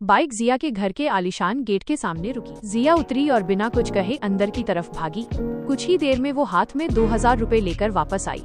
Bike जिया के घर के आलीशान गेट के सामने रुकी। जिया उतरी और बिना कुछ कहे अंदर की तरफ भागी। कुछ ही देर में वो हाथ में 2000 रुपए लेकर वापस आई।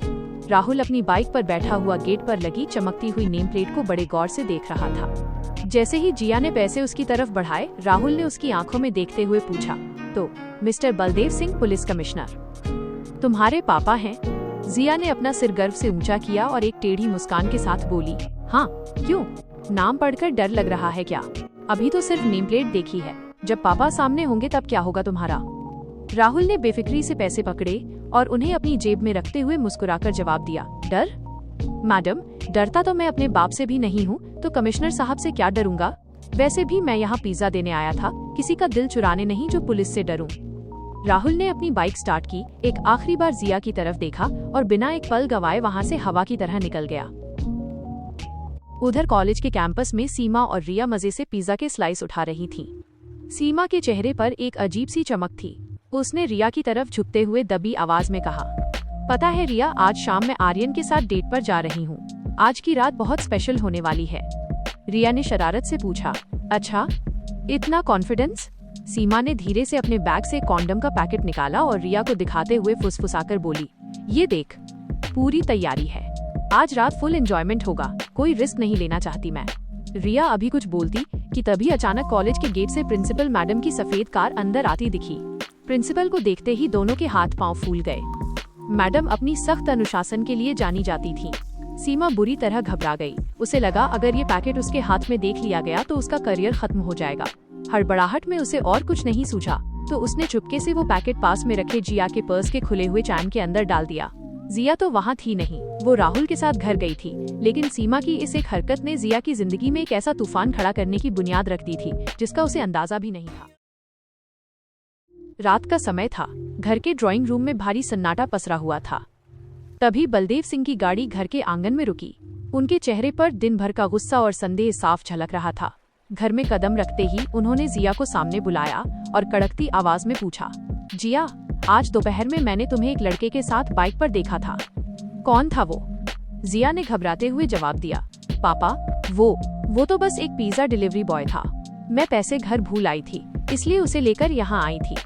राहुल अपनी बाइक पर बैठा हुआ गेट पर लगी चमकती हुई नेम प्लेट को बड़े गौर से देख रहा था। जैसे ही जिया ने पैसे उसकी तरफ बढ़ाए, राहुल ने उसकी आंखों में देखते हुए पूछा, तो mister Baldev Singh, police commissioner, तुम्हारे पापा हैं? जिया ने अपना सिर गर्व से ऊंचा किया और एक टेढ़ी मुस्कान के साथ बोली, हाँ, क्यों? नाम पढ़कर डर लग रहा है क्या? अभी तो सिर्फ नेम प्लेट देखी है, जब पापा सामने होंगे तब क्या होगा तुम्हारा? राहुल ने बेफिक्री से पैसे पकड़े और उन्हें अपनी जेब में रखते हुए मुस्कुराकर जवाब दिया, डर? मैडम, डरता तो मैं अपने बाप से भी नहीं हूँ, तो कमिश्नर साहब से क्या डरूंगा? वैसे भी मैं यहाँ पिज्जा देने आया था, किसी का दिल चुराने नहीं जो पुलिस से डरूं। राहुल ने अपनी बाइक स्टार्ट की, एक आखिरी बार जिया की तरफ देखा और बिना एक पल गवाए वहाँ से हवा की तरह निकल गया। उधर कॉलेज के कैंपस में सीमा और रिया मजे से पिज्जा के स्लाइस उठा रही थीं। सीमा के चेहरे पर एक अजीब सी चमक थी। उसने रिया की तरफ झुकते हुए दबी आवाज में कहा, पता है रिया, आज शाम मैं आर्यन के साथ डेट पर जा रही हूँ। आज की रात बहुत स्पेशल होने वाली है। रिया ने शरारत से पूछा, अच्छा, इतना कॉन्फिडेंस? सीमा ने धीरे से अपने बैग से कॉन्डम का पैकेट निकाला और रिया को दिखाते हुए फुसफुसाकर बोली, ये देख, पूरी तैयारी है। आज रात फुल एंजॉयमेंट होगा, कोई रिस्क नहीं लेना चाहती मैं। रिया अभी कुछ बोलती कि तभी अचानक कॉलेज के गेट से प्रिंसिपल मैडम की सफेद कार अंदर आती दिखी। प्रिंसिपल को देखते ही दोनों के हाथ पांव फूल गए। मैडम अपनी सख्त अनुशासन के लिए जानी जाती थी। सीमा बुरी तरह घबरा गई। उसे लगा अगर ये पैकेट उसके हाथ में देख लिया गया तो उसका करियर खत्म हो जाएगा। हड़बड़ाहट में उसे और कुछ नहीं सूझा तो उसने चुपके से वो पैकेट पास में रखे जिया के पर्स के खुले हुए चैन के अंदर डाल दिया। जिया तो वहाँ थी नहीं, वो राहुल के साथ घर गई थी, लेकिन सीमा की इस एक हरकत ने जिया की जिंदगी में एक ऐसा तूफान खड़ा करने की बुनियाद रख दी थी जिसका उसे अंदाजा भी नहीं था। रात का समय था। घर के ड्राइंग रूम में भारी सन्नाटा पसरा हुआ था। तभी बलदेव सिंह की गाड़ी घर के आंगन में रुकी। उनके चेहरे पर दिन भर का गुस्सा और संदेह साफ झलक रहा था। घर में कदम रखते ही उन्होंने जिया को सामने बुलाया और कड़कती आवाज में पूछा, जिया, आज दोपहर में मैंने तुम्हें एक लड़के के साथ बाइक पर देखा था। कौन था वो? जिया ने घबराते हुए जवाब दिया, पापा, वो तो बस एक पिज्जा डिलीवरी बॉय था। मैं पैसे घर भूल आई थी, इसलिए उसे लेकर यहाँ आई थी।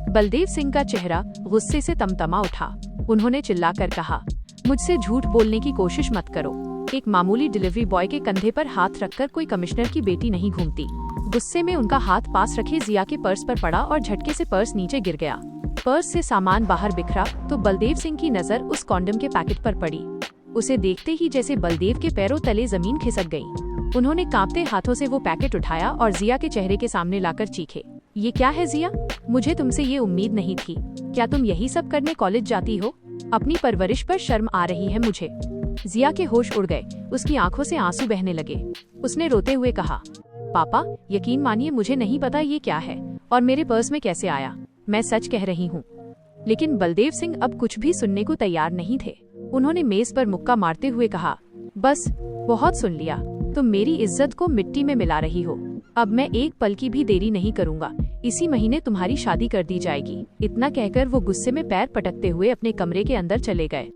बलदेव सिंह का चेहरा गुस्से से तमतमा उठा। उन्होंने चिल्लाकर कहा, मुझसे झूठ बोलने की कोशिश मत करो। एक मामूली डिलीवरी बॉय के कंधे पर हाथ रखकर कोई कमिश्नर की बेटी नहीं घूमती। गुस्से में उनका हाथ पास रखे जिया के पर्स पर पड़ा और झटके से पर्स नीचे गिर गया। पर्स से सामान बाहर बिखरा तो बलदेव सिंह की नजर उस कॉन्डम के पैकेट पर पड़ी। उसे देखते ही जैसे बलदेव के पैरों तले जमीन खिसक गई। उन्होंने कांपते हाथों से वो पैकेट उठाया और जिया के चेहरे के सामने लाकर चीखे, ये क्या है जिया? मुझे तुमसे ये उम्मीद नहीं थी। क्या तुम यही सब करने कॉलेज जाती हो? अपनी परवरिश पर शर्म आ रही है मुझे। जिया के होश उड़ गए। उसकी आंखों से आंसू बहने लगे। उसने रोते हुए कहा, पापा, यकीन मानिए मुझे नहीं पता ये क्या है और मेरे पर्स में कैसे आया। मैं सच कह रही हूँ। लेकिन बलदेव सिंह अब कुछ भी सुनने को तैयार नहीं थे। उन्होंने मेज पर मुक्का मारते हुए कहा, बस, बहुत सुन लिया। तुम मेरी इज्जत को मिट्टी में मिला रही हो। अब मैं एक पल की भी देरी नहीं करूँगा। इसी महीने तुम्हारी शादी कर दी जाएगी। इतना कहकर वो गुस्से में पैर पटकते हुए अपने कमरे के अंदर चले गए।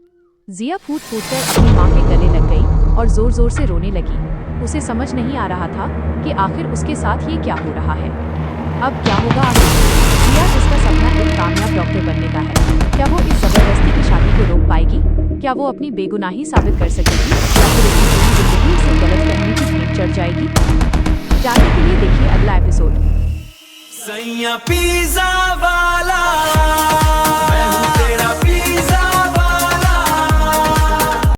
जिया फूट फूट कर अपनी माँ के गले लग गई और जोर जोर से रोने लगी। उसे समझ नहीं आ रहा था कि आखिर उसके साथ ये क्या हो रहा है। अब क्या होगा आगे? जिया, जिसका सपना एक कामयाब डॉक्टर बनने का है, क्या वो इस जबरदस्ती की शादी को रोक पाएगी? क्या वो अपनी बेगुनाही साबित कर सकेगी या फिर उसकी पूरी जिंदगी से गलत करने की भेंट चढ़ जाएगी? जानने के लिए देखिए अगला एपिसोड। पिज़्ज़ा वाला।